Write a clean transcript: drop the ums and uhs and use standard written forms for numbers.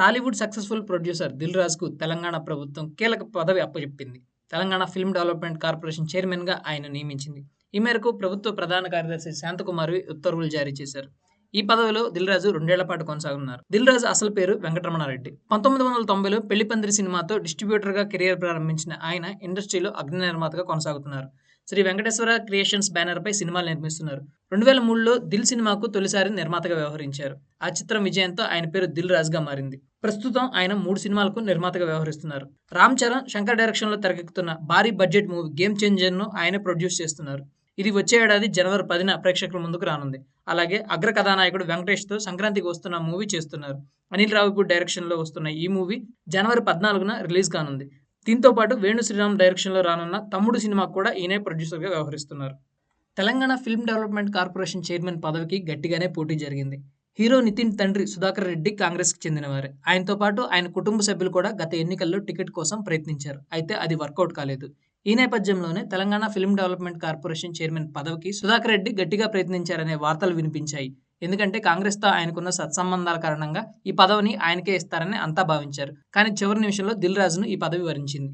Tollywood successful producer 'Dil రాజు'కు Telangana ప్రభుత్వం కీలక పదవి అప్పజెప్పింది. తెలంగాణ ఫిల్మ్ డెవలప్‌మెంట్ కార్పొరేషన్ చైర్మన్‌గా ఆయన నియమించింది. ఈ మేరకు ప్రభుత్వ ప్రధాన కార్యదర్శి శాంతకుమారి ఉత్తర్వులు జారీ చేశారు. ఈ పదవిలో దిల్ రాజు 2 ఏళ్ల పాటు కొనసాగనున్నారు. దిల్ రాజు అసలు పేరు వెంకటరమణారెడ్డి. 1990లో పెళ్లిపందిరి సినిమాతో డిస్ట్రిబ్యూటర్‌గా కెరియర్ ప్రారంభించిన ఆయన ఇండస్ట్రీలో అగ్ర నిర్మాతగా కొనసాగుతున్నారు. శ్రీ వెంకటేశ్వర క్రియేషన్స్ బ్యానర్‌పై సినిమాలు నిర్మిస్తున్నారు. 2003లో 'దిల్' సినిమాకు తొలిసారి నిర్మాతగా వ్యవహరించారు. ఆ చిత్రం విజయంతో ఆయన పేరు దిల్ రాజుగా మారింది. ప్రస్తుతం ఆయన 3 సినిమాలకు నిర్మాతగా వ్యవహరిస్తున్నారు. రామ్ చరణ్, శంకర్ డైరెక్షన్‌లో తెరకెక్కుతున్న భారీ బడ్జెట్ మూవీ 'గేమ్ చేంజర్'ను ఆయనే ప్రొడ్యూస్ చేస్తున్నారు. ఇది వచ్చే ఏడాది జనవరి 10న ప్రేక్షకుల ముందుకు రానుంది. అలాగే అగ్ర కథానాయకుడు వెంకటేష్‌తో సంక్రాంతికి వస్తున్న మూవీ చేస్తున్నారు. అనిల్ రావిపూడి డైరెక్షన్‌లో వస్తున్న ఈ మూవీ జనవరి 14న రిలీజ్ కానుంది. దీంతో పాటు వేణు శ్రీరామ్ డైరెక్షన్‌లో రానున్న తమ్ముడు సినిమాకు కూడా ఈయనే ప్రొడ్యూసర్‌గా వ్యవహరిస్తున్నారు. Telangana film development corporation chairman పదవికి గట్టిగానే పోటీ జరిగింది. హీరో నితిన్ తండ్రి సుధాకర్ రెడ్డి కాంగ్రెస్‌కి చెందినవారే. ఆయనతో పాటు ఆయన కుటుంబ సభ్యులు కూడా గత ఎన్నికల్లో టికెట్ కోసం ప్రయత్నించారు. అయితే అది వర్కౌట్ కాలేదు. ఈ నేపథ్యంలోనే Telangana film development corporation chairman పదవికి సుధాకర్ రెడ్డి గట్టిగా ప్రయత్నించారనే వార్తలు వినిపించాయి. ఎందుకంటే కాంగ్రెస్‌తో ఆయనకున్న సత్సంబంధాల కారణంగా ఈ పదవిని ఆయనకే ఇస్తారని అంతా భావించారు. కానీ చివరి నిమిషంలో దిల్ రాజును ఈ పదవి వరించింది.